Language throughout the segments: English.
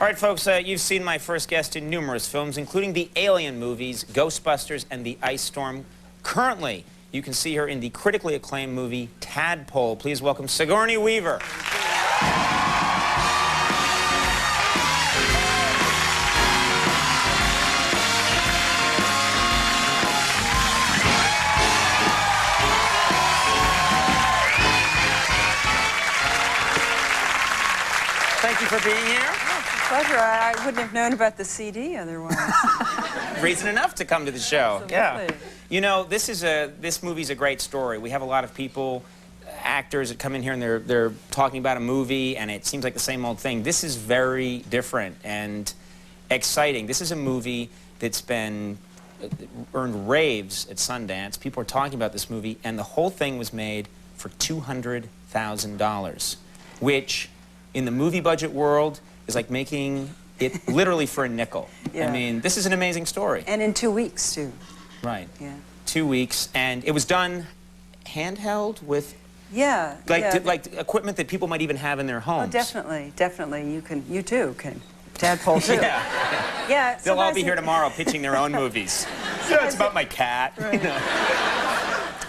All right, folks, you've seen my first guest in numerous films, including the Alien movies, Ghostbusters, and The Ice Storm. Currently, you can see her in the critically acclaimed movie Tadpole. Please welcome Sigourney Weaver. Thank you for being here. Oh, it's a pleasure. I wouldn't have known about the CD otherwise. Reason enough to come to the show. Absolutely. Yeah. You know, this movie's a great story. We have a lot of people, actors that come in here and they're talking about a movie and it seems like the same old thing. This is very different and exciting. This is a movie that's been earned raves at Sundance. People are talking about this movie, and the whole thing was made for $200,000, which in the movie budget world is like making it literally for a nickel. Yeah. I mean, this is an amazing story. And in 2 weeks, too. Right. Yeah. 2 weeks, and it was done handheld with like equipment that people might even have in their homes. Oh, definitely, definitely. You too can. Tadpole too. Yeah. Yeah. They'll all be here tomorrow pitching their own movies. So it's about my cat. Right. You know.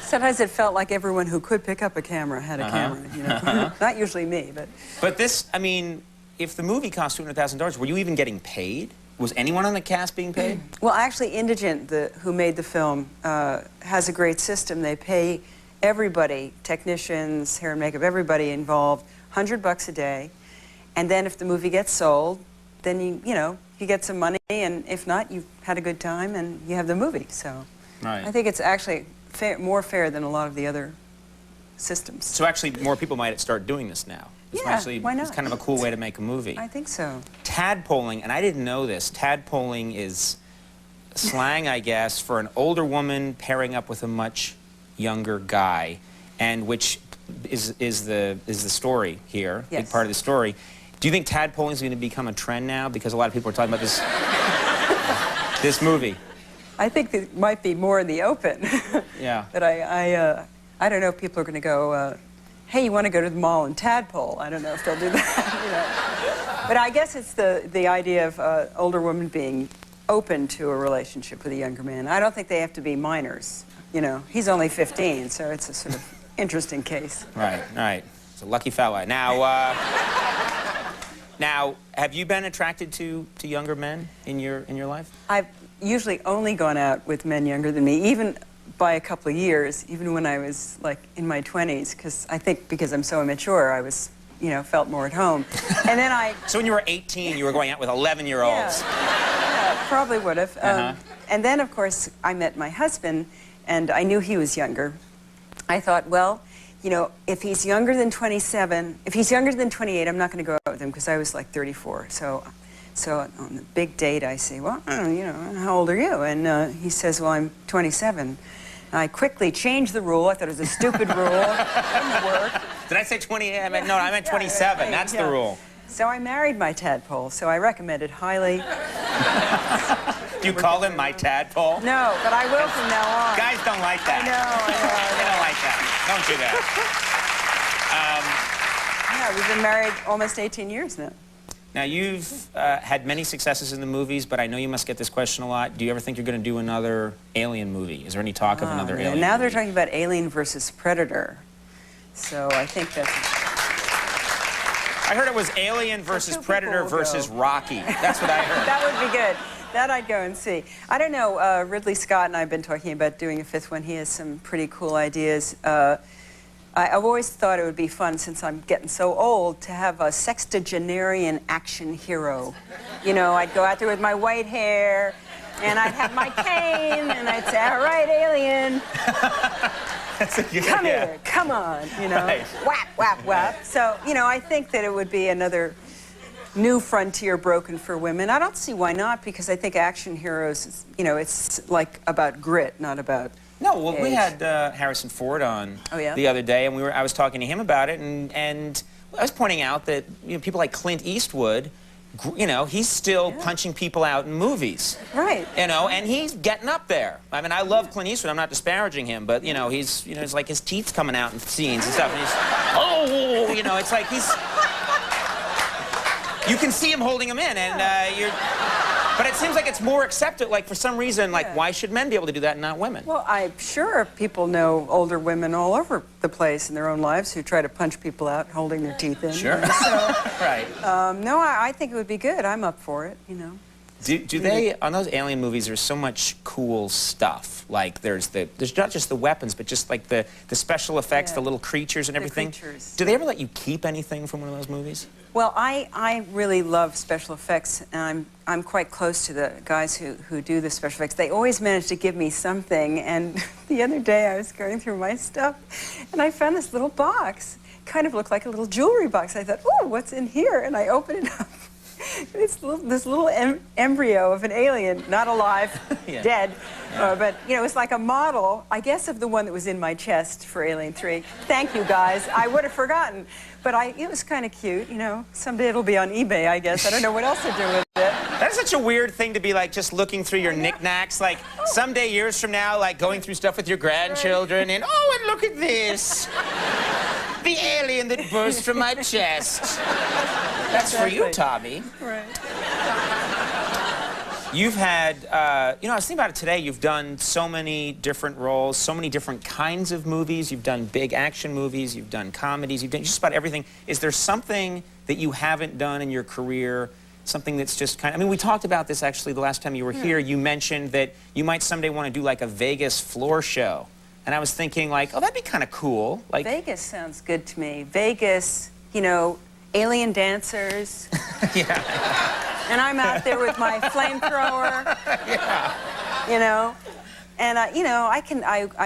Sometimes it felt like everyone who could pick up a camera had a camera. You know, not usually me, but. But this, I mean, if the movie cost $200,000, were you even getting paid? Was anyone on the cast being paid? Well, actually, Indigent, who made the film, has a great system. They pay everybody, technicians, hair and makeup, everybody involved, $100 a day. And then if the movie gets sold, then you get some money, and if not, you've had a good time and you have the movie. So Right. I think it's actually more fair than a lot of the other systems. So actually, more people might start doing this now. It's Yeah, actually, why not? It's kind of a cool way to make a movie. I think so. Tadpoling, and I didn't know this, tadpoling is slang, I guess, for an older woman pairing up with a much younger guy, and which is the story here, Yes. big part of the story. Do you think tadpoling is going to become a trend now? Because a lot of people are talking about this, this movie. I think it might be more in the open. Yeah. But I don't know if people are going to go, hey, you want to go to the mall and Tadpole? I don't know if they'll do that. You know. But I guess it's the idea of older women being open to a relationship with a younger man. I don't think they have to be minors. You know, he's only 15, so it's a sort of interesting case. Right, right. It's a lucky fella. Now, now, have you been attracted to younger men in your life? I've usually only gone out with men younger than me, even by a couple of years, even when I was like in my 20s, because I think because I'm so immature, I was, felt more at home. And then So when you were 18, you were going out with 11-year-olds. Yeah, probably would have. And then, of course, I met my husband, and I knew he was younger. I thought, well, if he's younger than 27, if he's younger than 28, I'm not going to go out with him, because I was like 34. So on the big date, I say, well, how old are you? And he says, well, I'm 27. And I quickly changed the rule. I thought it was a stupid rule. It didn't work. Did I say 28? No, I meant 27. Right, That's the rule. So I married my tadpole, so I recommend it highly. Do you call him my tadpole? No, but I will from now on. Guys don't like that. I know. They don't like that. Don't do that. Yeah, we've been married almost 18 years now. Now, you've had many successes in the movies, but I know you must get this question a lot. Do you ever think you're going to do another Alien movie? Is there any talk of another Alien Now movie? they're talking about Alien versus Predator. So I think that's... I heard it was Alien versus two Predator people will versus go. Rocky. That's what I heard. That would be good. That I'd go and see. I don't know, Ridley Scott and I have been talking about doing a fifth one. He has some pretty cool ideas. I've always thought it would be fun, since I'm getting so old, to have a sextagenarian action hero. I'd go out there with my white hair, and I'd have my cane, and I'd say, all right, alien. That's a good Come idea. here, come on, Right. whap, whap, whap. So, I think that it would be another new frontier broken for women. I don't see why not, because I think action heroes, it's like about grit, not about No, well, we age. had Harrison Ford on yeah? the other day, and I was talking to him about it, and I was pointing out that people like Clint Eastwood, he's still punching people out in movies. Right. And he's getting up there. I mean, I love Clint Eastwood. I'm not disparaging him, but he's it's like his teeth coming out in scenes and stuff, and he's it's like he's. You can see him holding them in, and you're... But it seems like it's more accepted, like, for some reason, like, why should men be able to do that and not women? Well, I'm sure people know older women all over the place in their own lives who try to punch people out holding their teeth in. Sure. So, Right. no, I think it would be good. I'm up for it, you know. Do they, on those alien movies, there's so much cool stuff. Like, there's not just the weapons, but just, like, the special effects, the little creatures and everything. Creatures. Do they ever let you keep anything from one of those movies? Well, I really love special effects, and I'm quite close to the guys who do the special effects. They always manage to give me something, and the other day I was going through my stuff, and I found this little box. Kind of looked like a little jewelry box. I thought, oh, what's in here? And I opened it up. It's this little embryo of an alien, not alive, dead, but, you know, it's like a model, I guess, of the one that was in my chest for Alien 3. Thank you, guys. I would have forgotten. But it was kind of cute, you know. Someday it'll be on eBay, I guess. I don't know what else to do with it. That's such a weird thing to be, like, just looking through your knickknacks. Like, someday, years from now, like, going through stuff with your grandchildren, and, oh, and look at this. The alien that burst from my chest. That's for you, Tommy. Right. You've had, you know, I was thinking about it today. You've done so many different roles, so many different kinds of movies. You've done big action movies. You've done comedies. You've done just about everything. Is there something that you haven't done in your career, something that's just kind of... I mean, we talked about this, actually, the last time you were here. You mentioned that you might someday want to do, like, a Vegas floor show. And I was thinking, like, oh, that'd be kind of cool. Like, Vegas sounds good to me. Vegas, you know, alien dancers. And I'm out there with my flamethrower. You know, and you know, I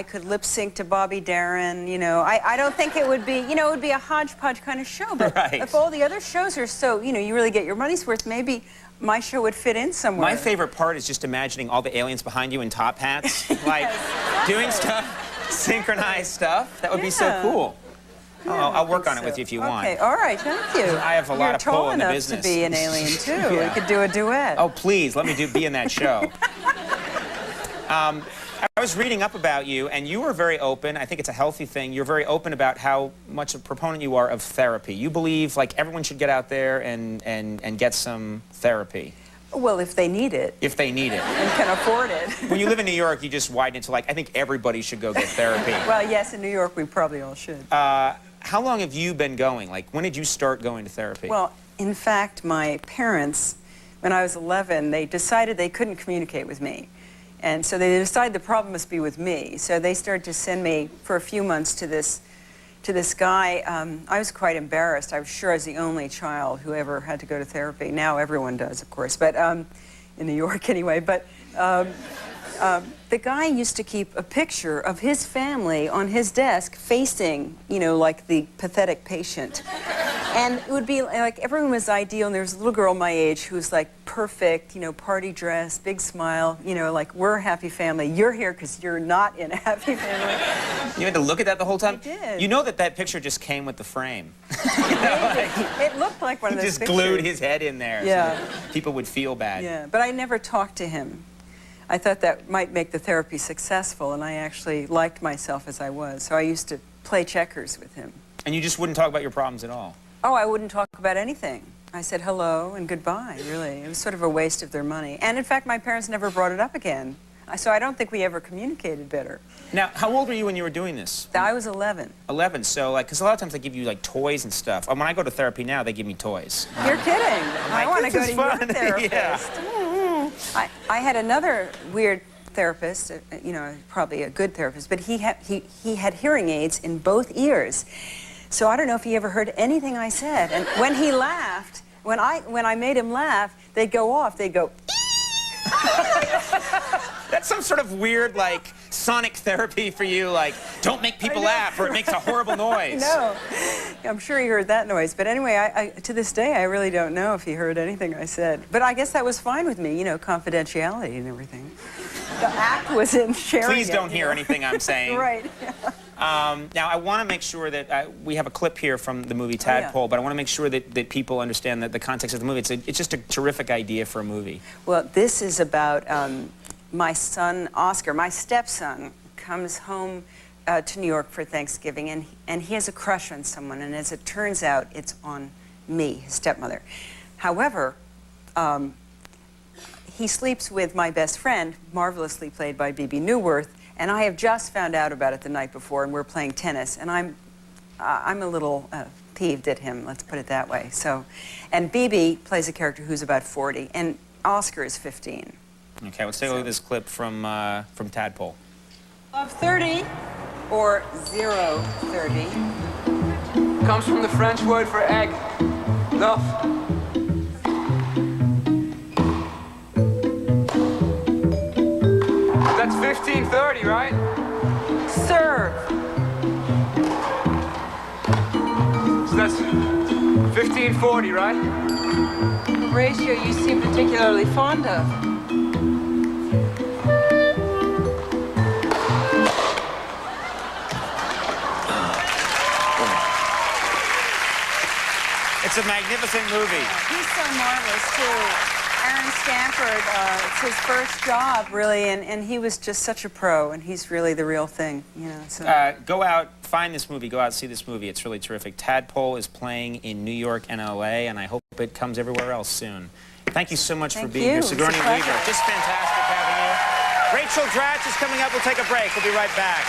could lip sync to Bobby Darin. You know, I don't think it would be, you know, it would be a hodgepodge kind of show. But if all the other shows are so, you know, you really get your money's worth, maybe my show would fit in somewhere. My favorite part is just imagining all the aliens behind you in top hats, like doing stuff, synchronized stuff. That would be so cool. Yeah, I'll work on it with you if you want. Okay, all right, thank you. I have a lot of pull in the business. You're tall enough to be an alien, too. We could do a duet. Oh, please, let me be in that show. I was reading up about you, and you were very open. I think it's a healthy thing. You're very open about how much a proponent you are of therapy. You believe, like, everyone should get out there and get some therapy. Well, if they need it. If they need it. And can afford it. When you live in New York, you just widen it to, like, I think everybody should go get therapy. Well, yes, in New York, we probably all should. How long have you been going? Like, when did you start going to therapy? Well, in fact, my parents, when I was 11, they decided they couldn't communicate with me. And so they decided the problem must be with me. So they started to send me for a few months to this guy. I was quite embarrassed. I was sure I was the only child who ever had to go to therapy. Now everyone does, of course, but in New York anyway. But the guy used to keep a picture of his family on his desk facing, you know, like the pathetic patient. And it would be like everyone was ideal, and there was a little girl my age who was like perfect, you know, party dress, big smile, you know, like, we're a happy family. You're here because you're not in a happy family. You had to look at that the whole time? I did. You know that picture just came with the frame. It looked like one of those just pictures. Glued his head in there so that people would feel bad. Yeah, but I never talked to him. I thought that might make the therapy successful, and I actually liked myself as I was. So I used to play checkers with him. And you just wouldn't talk about your problems at all? Oh, I wouldn't talk about anything. I said hello and goodbye, really. It was sort of a waste of their money. And in fact, my parents never brought it up again. So I don't think we ever communicated better. Now, how old were you when you were doing this? I was 11. 11, so, like, because a lot of times they give you, like, toys and stuff. When I go to therapy now, they give me toys. You're kidding. I want to go to fun. your therapist. I had another weird therapist, you know, probably a good therapist, but he had hearing aids in both ears. So I don't know if he ever heard anything I said. And when he laughed, when I made him laugh, they'd go off. They'd go, That's some sort of weird, like, sonic therapy for you, like, don't make people laugh or it makes a horrible noise. No, I'm sure he heard that noise. But anyway, to this day, I really don't know if he heard anything I said. But I guess that was fine with me, you know, confidentiality and everything. The act was in sharing Please don't hear anything I'm saying. Right. Now, I want to make sure that we have a clip here from the movie Tadpole, but I want to make sure that people understand that the context of the movie. It's just a terrific idea for a movie. Well, this is about my son, Oscar. My stepson comes home to New York for Thanksgiving, and he has a crush on someone, and as it turns out, it's on me, his stepmother. However, he sleeps with my best friend, marvelously played by Bebe Neuwirth, and I have just found out about it the night before, and we're playing tennis, and I'm a little peeved at him, let's put it that way. So, and Bebe plays a character who's about 40, and Oscar is 15. Okay, let's take a look at this clip from Tadpole. Of 30 or 030. Comes from the French word for egg. Love. That's 1530, right? Serve. So that's 1540, right? A ratio you seem particularly fond of. It's a magnificent movie. He's so marvelous, too. Aaron Stanford, it's his first job, really, and he was just such a pro, and he's really the real thing, you know. So. Go out, find this movie, go out, see this movie. It's really terrific. Tadpole is playing in New York and L.A., and I hope it comes everywhere else soon. Thank you so much for being here. Sigourney Weaver, just fantastic having you. Rachel Dratch is coming up. We'll take a break. We'll be right back.